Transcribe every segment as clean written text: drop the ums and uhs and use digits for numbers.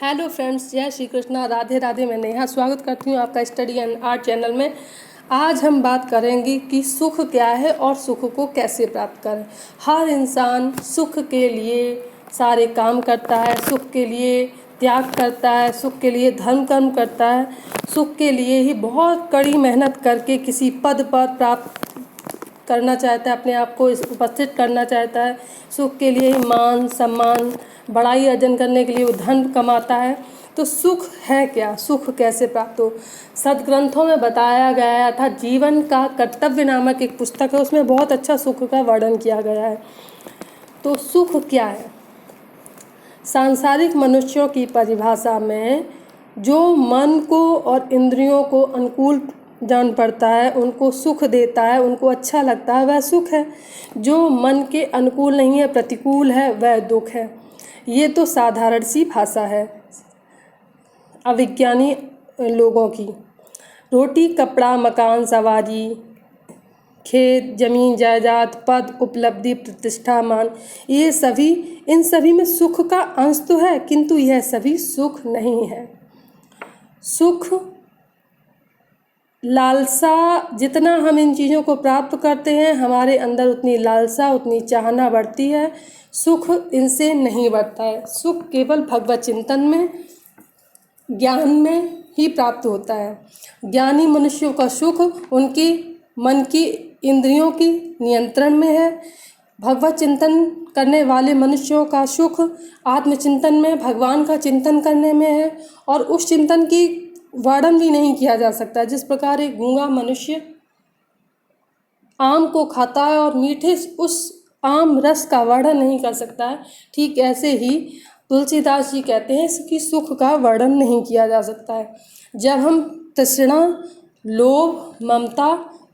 Hello friends, जय श्री कृष्णा, राधे राधे। मैं नेहा स्वागत करती हूँ आपका स्टडी एंड आर्ट चैनल में। आज हम बात करेंगे कि सुख क्या है और सुख को कैसे प्राप्त करें। हर इंसान सुख के लिए सारे काम करता है, सुख के लिए त्याग करता है, सुख के लिए धर्म कर्म करता है, सुख के लिए ही बहुत कड़ी मेहनत करके किसी पद पर प्राप्त करना चाहता है, अपने आप को उपस्थित करना चाहता है। सुख के लिए ही मान सम्मान बड़ाई अर्जन करने के लिए वो धन कमाता है। तो सुख है क्या, सुख कैसे प्राप्त हो। सदग्रंथों में बताया गया था, जीवन का कर्तव्य नामक एक पुस्तक है, उसमें बहुत अच्छा सुख का वर्णन किया गया है। तो सुख क्या है। सांसारिक मनुष्यों की परिभाषा में जो मन को और इंद्रियों को अनुकूल जान पड़ता है, उनको सुख देता है, उनको अच्छा लगता है, वह सुख है। जो मन के अनुकूल नहीं है, प्रतिकूल है, वह दुख है। ये तो साधारण सी भाषा है अविज्ञानी लोगों की। रोटी कपड़ा मकान सवारी खेत जमीन जायदाद पद उपलब्धि प्रतिष्ठा मान, ये सभी इन सभी में सुख का अंश तो है, किंतु यह सभी सुख नहीं है। सुख लालसा, जितना हम इन चीज़ों को प्राप्त करते हैं हमारे अंदर उतनी लालसा उतनी चाहना बढ़ती है। सुख इनसे नहीं बढ़ता है। सुख केवल भगवत चिंतन में ज्ञान में ही प्राप्त होता है। ज्ञानी मनुष्यों का सुख उनकी मन की इंद्रियों की नियंत्रण में है। भगवत चिंतन करने वाले मनुष्यों का सुख आत्मचिंतन में, भगवान का चिंतन करने में है। और उस चिंतन की वर्णन भी नहीं किया जा सकता। जिस प्रकार एक गूंगा मनुष्य आम को खाता है और मीठे उस आम रस का वर्णन नहीं कर सकता है, ठीक ऐसे ही तुलसीदास जी कहते हैं कि सुख का वर्णन नहीं किया जा सकता है। जब हम तृष्णा लोभ ममता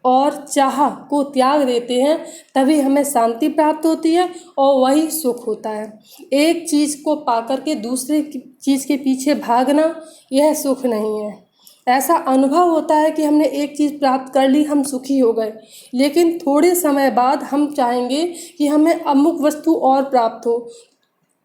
और चाह को त्याग देते हैं तभी हमें शांति प्राप्त होती है और वही सुख होता है। एक चीज़ को पाकर के दूसरे चीज़ के पीछे भागना, यह सुख नहीं है। ऐसा अनुभव होता है कि हमने एक चीज़ प्राप्त कर ली, हम सुखी हो गए, लेकिन थोड़े समय बाद हम चाहेंगे कि हमें अमुक वस्तु और प्राप्त हो।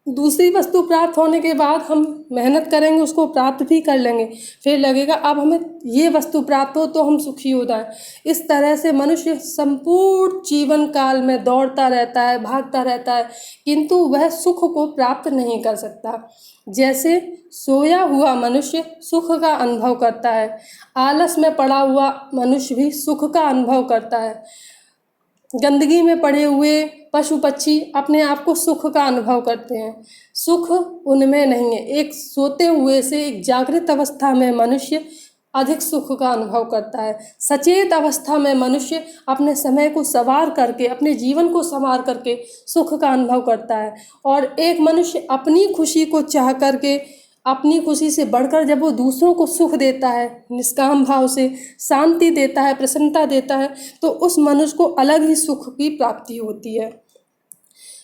दूसरी वस्तु प्राप्त होने के बाद हम मेहनत करेंगे, उसको प्राप्त भी कर लेंगे, फिर लगेगा अब हमें ये वस्तु प्राप्त हो तो हम सुखी हो जाएं। इस तरह से मनुष्य संपूर्ण जीवन काल में दौड़ता रहता है, भागता रहता है, किंतु वह सुख को प्राप्त नहीं कर सकता। जैसे सोया हुआ मनुष्य सुख का अनुभव करता है, आलस में पड़ा हुआ मनुष्य भी सुख का अनुभव करता है। गंदगी में पड़े हुए पशु पक्षी अपने आप को सुख का अनुभव करते हैं, सुख उनमें नहीं है। एक सोते हुए से एक जागृत अवस्था में मनुष्य अधिक सुख का अनुभव करता है। सचेत अवस्था में मनुष्य अपने समय को संवार करके, अपने जीवन को संवार करके सुख का अनुभव करता है। और एक मनुष्य अपनी खुशी को चाह करके, अपनी खुशी से बढ़कर जब वो दूसरों को सुख देता है, निष्काम भाव से शांति देता है, प्रसन्नता देता है, तो उस मनुष्य को अलग ही सुख की प्राप्ति होती है।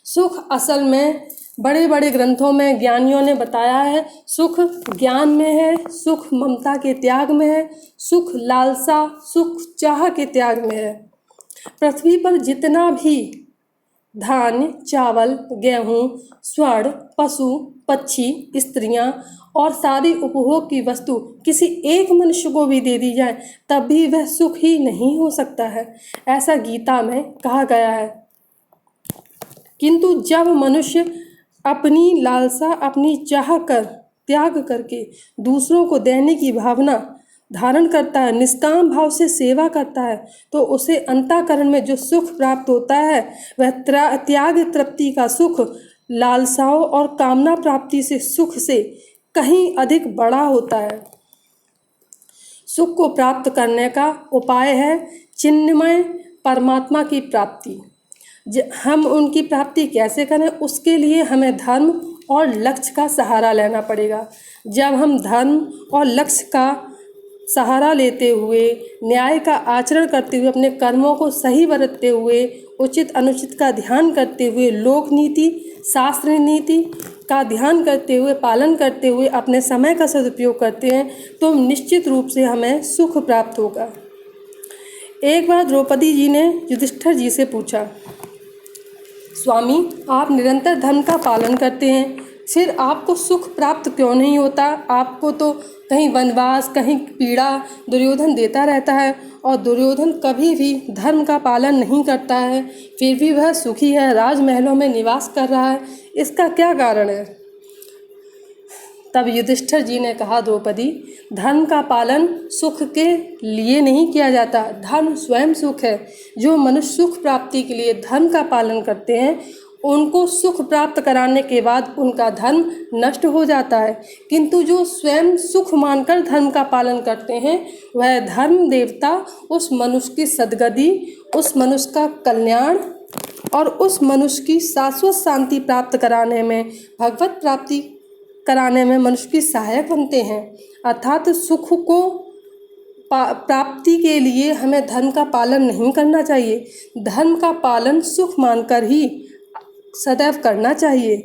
सुख असल में बड़े बड़े ग्रंथों में ज्ञानियों ने बताया है, सुख ज्ञान में है, सुख ममता के त्याग में है, सुख लालसा सुख चाह के त्याग में है। पृथ्वी पर जितना भी धान्य चावल गेहूँ स्वर्ण पशु पक्षी स्त्रियां और सारी उपभोग की वस्तु किसी एक मनुष्य को भी दे दी जाए तब भी वह सुख ही नहीं हो सकता है, ऐसा गीता में कहा गया है। किंतु जब मनुष्य अपनी लालसा अपनी चाह कर त्याग करके दूसरों को देने की भावना धारण करता है, निष्काम भाव से सेवा करता है, तो उसे अंतःकरण में जो सुख प्राप्त होता है वह त्याग तृप्ति का सुख लालसाओं और कामना प्राप्ति से सुख से कहीं अधिक बड़ा होता है। सुख को प्राप्त करने का उपाय है चिन्मय परमात्मा की प्राप्ति। हम उनकी प्राप्ति कैसे करें, उसके लिए हमें धर्म और लक्ष्य का सहारा लेना पड़ेगा। जब हम धर्म और लक्ष्य का सहारा लेते हुए, न्याय का आचरण करते हुए, अपने कर्मों को सही बरतते हुए, उचित अनुचित का ध्यान करते हुए, लोक नीति शास्त्र नीति का ध्यान करते हुए, पालन करते हुए अपने समय का सदुपयोग करते हैं, तो निश्चित रूप से हमें सुख प्राप्त होगा। एक बार द्रौपदी जी ने युधिष्ठिर जी से पूछा, स्वामी आप निरंतर धर्म का पालन करते हैं, फिर आपको सुख प्राप्त क्यों नहीं होता? आपको तो कहीं वनवास, कहीं पीड़ा दुर्योधन देता रहता है, और दुर्योधन कभी भी धर्म का पालन नहीं करता है, फिर भी वह सुखी है, राजमहलों में निवास कर रहा है। इसका क्या कारण है? तब युधिष्ठिर जी ने कहा, द्रौपदी, धर्म का पालन सुख के लिए नहीं किया जाता, धर्म स्वयं सुख है। जो मनुष्य सुख प्राप्ति के लिए धर्म का पालन करते हैं, उनको सुख प्राप्त कराने के बाद उनका धर्म नष्ट हो जाता है, किंतु जो स्वयं सुख मानकर धर्म का पालन करते हैं, वह धर्म देवता उस मनुष्य की सद्गति, उस मनुष्य का कल्याण और उस मनुष्य की शाश्वत शांति प्राप्त कराने में, भगवत प्राप्ति कराने में मनुष्य की सहायक बनते हैं। अर्थात सुख को प्राप्ति के लिए हमें धर्म का पालन नहीं करना चाहिए, धर्म का पालन सुख मानकर ही सदैव करना चाहिए।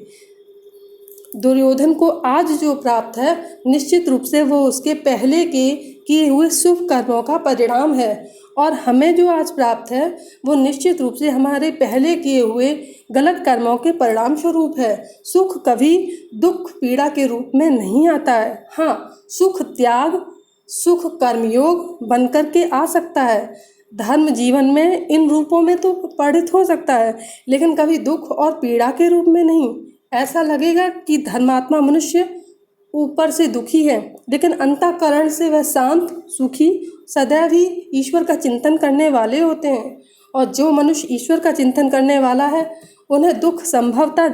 दुर्योधन को आज जो प्राप्त है, निश्चित रूप से वो उसके पहले के किए हुए शुभ कर्मों का परिणाम है, और हमें जो आज प्राप्त है वो निश्चित रूप से हमारे पहले किए हुए गलत कर्मों के परिणाम स्वरूप है। सुख कभी दुख पीड़ा के रूप में नहीं आता है। हाँ, सुख त्याग, सुख कर्मयोग बनकर के आ सकता है। धर्म जीवन में इन रूपों में तो परिणित हो सकता है, लेकिन कभी दुख और पीड़ा के रूप में नहीं। ऐसा लगेगा कि धर्मात्मा मनुष्य ऊपर से दुखी है, लेकिन अंतःकरण से वह शांत, सुखी, सदैव ही ईश्वर का चिंतन करने वाले होते हैं। और जो मनुष्य ईश्वर का चिंतन करने वाला है, उन्हें दुख संभवतः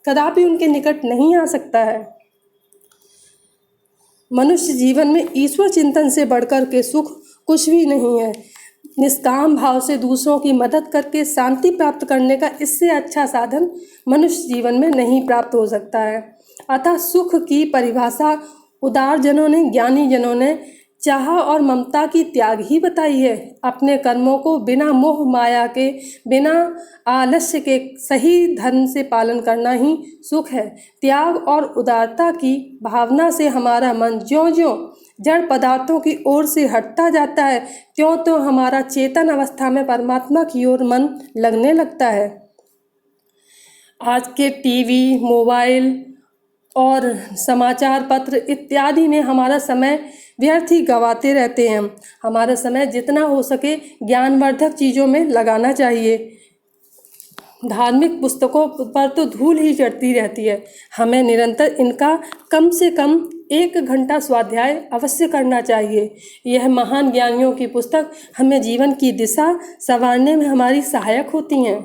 कदापि उनके निकट नहीं आ सकता है। मनुष्य जीवन में ईश्वर चिंतन से बढ़कर के सुख कुछ भी नहीं है। निष्काम भाव से दूसरों की मदद करके शांति प्राप्त करने का इससे अच्छा साधन मनुष्य जीवन में नहीं प्राप्त हो सकता है। अतः सुख की परिभाषा उदार जनों ने, ज्ञानी जनों ने चाह और ममता की त्याग ही बताई है। अपने कर्मों को बिना मोह माया के, बिना आलस्य के सही धर्म से पालन करना ही सुख है। त्याग और उदारता की भावना से हमारा मन ज्यों-ज्यों जड़ पदार्थों की ओर से हटता जाता है, त्यों हमारा चेतन अवस्था में परमात्मा की ओर मन लगने लगता है। आज के टीवी, मोबाइल और समाचार पत्र इत्यादि में हमारा समय व्यर्थ ही गंवाते रहते हैं। हमारा समय जितना हो सके ज्ञानवर्धक चीज़ों में लगाना चाहिए। धार्मिक पुस्तकों पर तो धूल ही चढ़ती रहती है। हमें निरंतर इनका कम से कम 1 घंटा स्वाध्याय अवश्य करना चाहिए। यह महान ज्ञानियों की पुस्तक हमें जीवन की दिशा संवारने में हमारी सहायक होती हैं।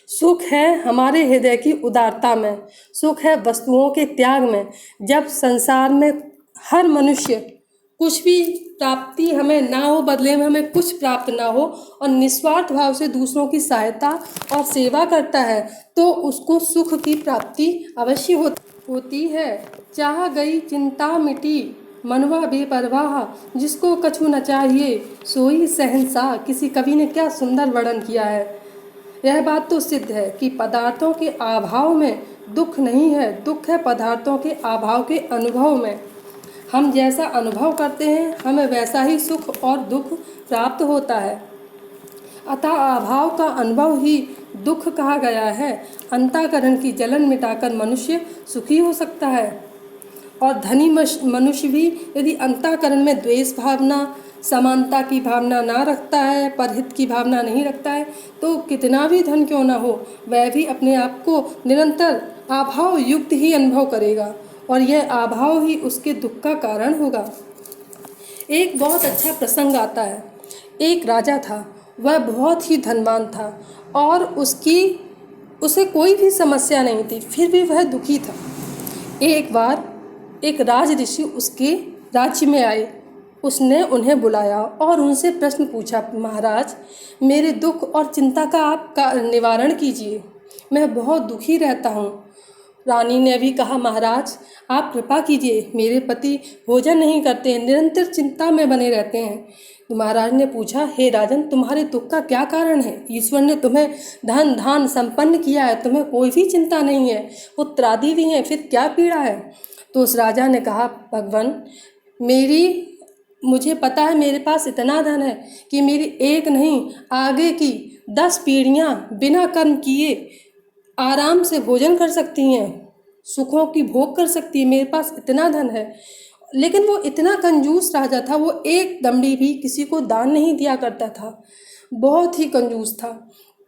सुख है हमारे हृदय की उदारता में, सुख है वस्तुओं के त्याग में। जब संसार में हर मनुष्य कुछ भी प्राप्ति हमें ना हो, बदले में हमें कुछ प्राप्त ना हो, और निस्वार्थ भाव से दूसरों की सहायता और सेवा करता है, तो उसको सुख की प्राप्ति अवश्य होती है। चाह गई चिंता मिटी, मनवा बेपरवाह, जिसको कछु न चाहिए सोई शहंशाह। किसी कवि ने क्या सुंदर वर्णन किया है। यह बात तो सिद्ध है कि पदार्थों के अभाव में दुख नहीं है, दुख है पदार्थों के अभाव के अनुभव में। हम जैसा अनुभव करते हैं, हमें वैसा ही सुख और दुख प्राप्त होता है। अतः अभाव का अनुभव ही दुख कहा गया है। अंतःकरण की जलन मिटाकर मनुष्य सुखी हो सकता है, और धनी मनुष्य भी यदि अंतःकरण में द्वेष भावना, समानता की भावना ना रखता है, परहित की भावना नहीं रखता है, तो कितना भी धन क्यों ना हो, वह भी अपने आप को निरंतर अभाव युक्त ही अनुभव करेगा, और यह अभाव ही उसके दुख का कारण होगा। एक बहुत अच्छा प्रसंग आता है। एक राजा था, वह बहुत ही धनवान था, और उसे कोई भी समस्या नहीं थी, फिर भी वह दुखी था। एक बार एक राज ऋषि उसके राज्य में आए। उसने उन्हें बुलाया और उनसे प्रश्न पूछा, महाराज, मेरे दुख और चिंता का आप निवारण कीजिए, मैं बहुत दुखी रहता हूँ। रानी ने भी कहा, महाराज आप कृपा कीजिए, मेरे पति भोजन नहीं करते हैं, निरंतर चिंता में बने रहते हैं। महाराज ने पूछा, हे राजन, तुम्हारे दुख का क्या कारण है? ईश्वर ने तुम्हें धन धान संपन्न किया है, तुम्हें कोई भी चिंता नहीं है, पुत्रादि भी हैं, फिर क्या पीड़ा है? तो उस राजा ने कहा, भगवान, मुझे पता है मेरे पास इतना धन है कि मेरी एक नहीं आगे की 10 पीढ़ियां बिना कर्म किए आराम से भोजन कर सकती हैं, सुखों की भोग कर सकती हैं, मेरे पास इतना धन है। लेकिन वो इतना कंजूस राजा था, वो एक दमड़ी भी किसी को दान नहीं दिया करता था, बहुत ही कंजूस था।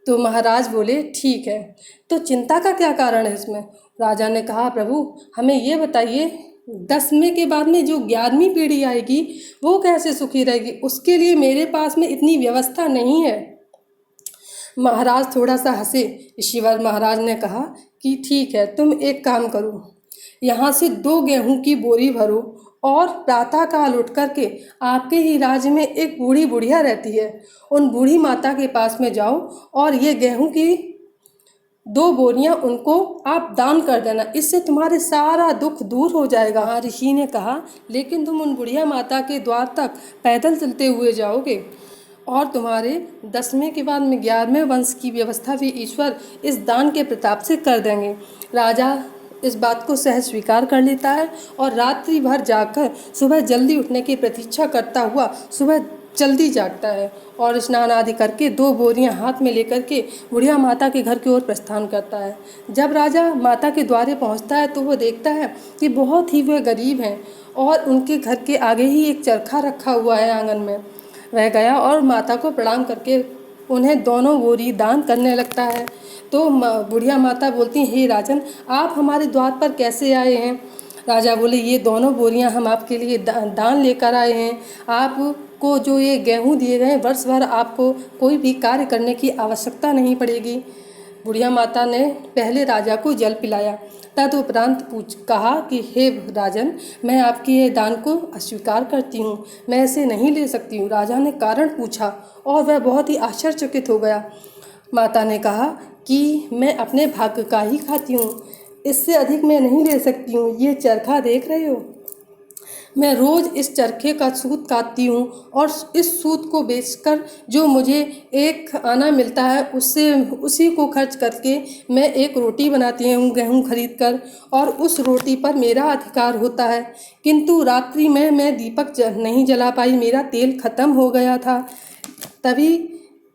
तो महाराज बोले ठीक है, तो चिंता का क्या कारण है इसमें? राजा ने कहा प्रभु हमें ये बताइए, 10वें के बाद में जो 11वीं पीढ़ी आएगी वो कैसे सुखी रहेगी, उसके लिए मेरे पास में इतनी व्यवस्था नहीं है। महाराज थोड़ा सा हंसे। ईश्वर महाराज ने कहा कि ठीक है, तुम एक काम करो, यहाँ से 2 गेहूं की बोरी भरो और प्रातः काल उठ करके आपके ही राज्य में एक बूढ़ी बुढ़िया रहती है, उन बूढ़ी माता के पास में जाओ और ये गेहूं की 2 बोरियां उनको आप दान कर देना, इससे तुम्हारे सारा दुख दूर हो जाएगा। हाँ, ऋषि ने कहा लेकिन तुम उन बुढ़िया माता के द्वार तक पैदल चलते हुए जाओगे और तुम्हारे 10वें के बाद में 11वें वंश की व्यवस्था भी ईश्वर इस दान के प्रताप से कर देंगे। राजा इस बात को सहज स्वीकार कर लेता है और रात्रि भर जाकर सुबह जल्दी उठने की प्रतीक्षा करता हुआ सुबह जल्दी जागता है और स्नान आदि करके 2 बोरियां हाथ में लेकर के बुढ़िया माता के घर की ओर प्रस्थान करता है। जब राजा माता के द्वारे पहुंचता है तो वो देखता है कि बहुत ही वे गरीब हैं और उनके घर के आगे ही एक चरखा रखा हुआ है आंगन में। वह गया और माता को प्रणाम करके उन्हें दोनों बोरी दान करने लगता है। तो बुढ़िया माता बोलती हे राजन, आप हमारे द्वार पर कैसे आए हैं? राजा बोले ये दोनों बोरियां हम आपके लिए दान लेकर आए हैं। आपको जो ये गेहूं दिए गए हैं, वर्ष भर आपको कोई भी कार्य करने की आवश्यकता नहीं पड़ेगी। बुढ़िया माता ने पहले राजा को जल पिलाया, तदुपरांत कहा कि हे राजन, मैं आपके ये दान को अस्वीकार करती हूँ, मैं इसे नहीं ले सकती हूँ। राजा ने कारण पूछा और वह बहुत ही आश्चर्यचकित हो गया। माता ने कहा कि मैं अपने भाग्य का ही खाती हूँ, इससे अधिक मैं नहीं ले सकती हूँ। ये चरखा देख रहे हो, मैं रोज़ इस चरखे का सूत काटती हूँ और इस सूत को बेचकर जो मुझे एक आना मिलता है उससे उसी को खर्च करके मैं एक रोटी बनाती हूँ गेहूँ खरीद कर, और उस रोटी पर मेरा अधिकार होता है। किंतु रात्रि में मैं दीपक नहीं जला पाई, मेरा तेल खत्म हो गया था। तभी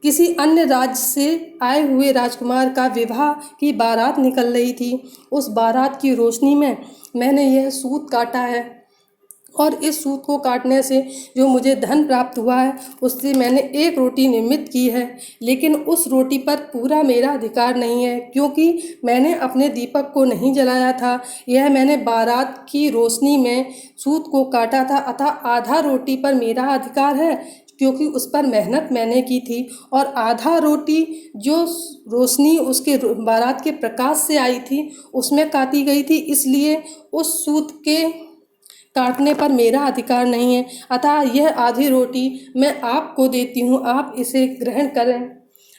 किसी अन्य राज्य से आए हुए राजकुमार का विवाह की बारात निकल रही थी। उस बारात की रोशनी में मैंने यह सूत काटा है और इस सूत को काटने से जो मुझे धन प्राप्त हुआ है उससे मैंने एक रोटी निर्मित की है, लेकिन उस रोटी पर पूरा मेरा अधिकार नहीं है क्योंकि मैंने अपने दीपक को नहीं जलाया था। यह मैंने बारात की रोशनी में सूत को काटा था, अतः आधा रोटी पर मेरा अधिकार है क्योंकि उस पर मेहनत मैंने की थी, और आधा रोटी जो रोशनी उसके बारात के प्रकाश से आई थी उसमें काटी गई थी, इसलिए उस सूत के काटने पर मेरा अधिकार नहीं है। अतः यह आधी रोटी मैं आपको देती हूँ, आप इसे ग्रहण करें।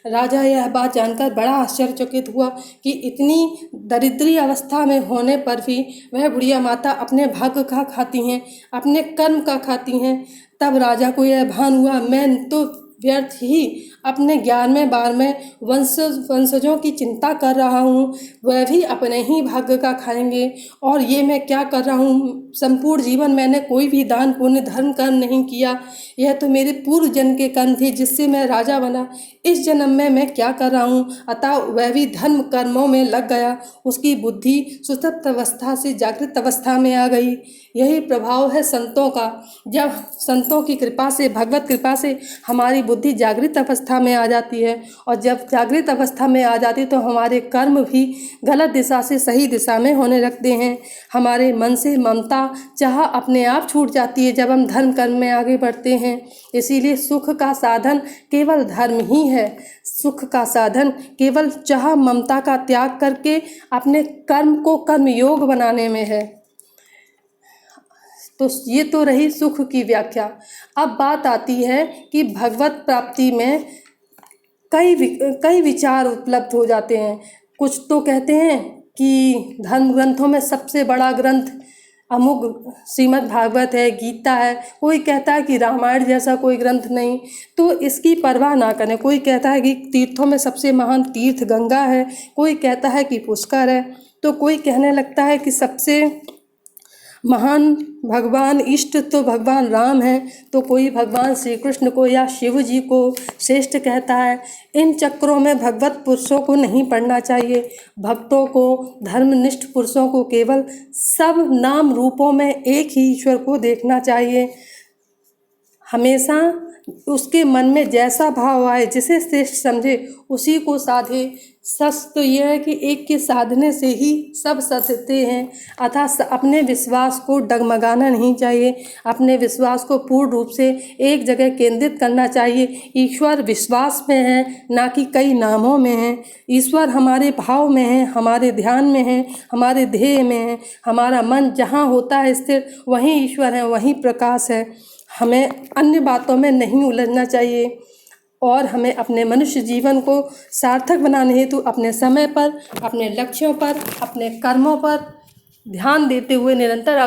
राजा यह बात जानकर बड़ा आश्चर्यचकित हुआ कि इतनी दरिद्री अवस्था में होने पर भी वह बुढ़िया माता अपने भाग्य का खाती हैं, अपने कर्म का खाती हैं। तब राजा को यह भान हुआ, मैं तो व्यर्थ ही अपने 11वें 12वें वंशजों की चिंता कर रहा हूँ, वह भी अपने ही भाग्य का खाएंगे, और ये मैं क्या कर रहा हूँ? संपूर्ण जीवन मैंने कोई भी दान पुण्य धर्म कर्म नहीं किया, यह तो मेरे पूर्व जन्म के कर्म थे जिससे मैं राजा बना। इस जन्म में मैं क्या कर रहा हूँ? अतः वह भी धर्म कर्मों में लग गया, उसकी बुद्धि सुषुप्त अवस्था से जागृत अवस्था में आ गई। यही प्रभाव है संतों का। जब संतों की कृपा से, भगवत कृपा से हमारी बुद्धि जागृत अवस्था में आ जाती है, और जब जागृत अवस्था में आ जाती तो हमारे कर्म भी गलत दिशा से सही दिशा में होने लगते हैं। हमारे मन से ममता चाह अपने आप छूट जाती है जब हम धर्म कर्म में आगे बढ़ते हैं। इसीलिए सुख का साधन केवल धर्म ही है। सुख का साधन केवल चाह ममता का त्याग करके अपने कर्म को कर्म योग बनाने में है। तो ये तो रही सुख की व्याख्या। अब बात आती है कि भगवत प्राप्ति में कई विचार उपलब्ध हो जाते हैं। कुछ तो कहते हैं कि धर्म ग्रंथों में सबसे बड़ा ग्रंथ अमुक श्रीमद् भागवत है, गीता है। कोई कहता है कि रामायण जैसा कोई ग्रंथ नहीं, तो इसकी परवाह ना करें। कोई कहता है कि तीर्थों में सबसे महान तीर्थ गंगा है, कोई कहता है कि पुष्कर है, तो कोई कहने लगता है कि सबसे महान भगवान इष्ट तो भगवान राम हैं, तो कोई भगवान श्री कृष्ण को या शिव जी को श्रेष्ठ कहता है। इन चक्रों में भगवत पुरुषों को नहीं पढ़ना चाहिए। भक्तों को, धर्मनिष्ठ पुरुषों को केवल सब नाम रूपों में एक ही ईश्वर को देखना चाहिए। हमेशा उसके मन में जैसा भाव आए, जिसे श्रेष्ठ समझे उसी को साधे। सच तो यह है कि एक के साधने से ही सब सधते हैं, अतः अपने विश्वास को डगमगाना नहीं चाहिए। अपने विश्वास को पूर्ण रूप से एक जगह केंद्रित करना चाहिए। ईश्वर विश्वास में है, ना कि कई नामों में है। ईश्वर हमारे भाव में है, हमारे ध्यान में है, हमारे ध्येय में है। हमारा मन जहाँ होता है स्थिर, वहीं ईश्वर है, वहीं प्रकाश है। हमें अन्य बातों में नहीं उलझना चाहिए और हमें अपने मनुष्य जीवन को सार्थक बनाने हेतु अपने समय पर, अपने लक्ष्यों पर, अपने कर्मों पर ध्यान देते हुए निरंतर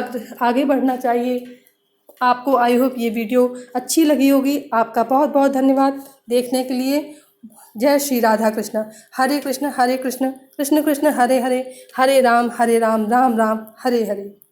आगे बढ़ना चाहिए। आपको आई होप ये वीडियो अच्छी लगी होगी। आपका बहुत बहुत धन्यवाद देखने के लिए। जय श्री राधा कृष्ण। हरे कृष्ण कृष्ण कृष्ण हरे हरे, हरे राम राम राम हरे हरे।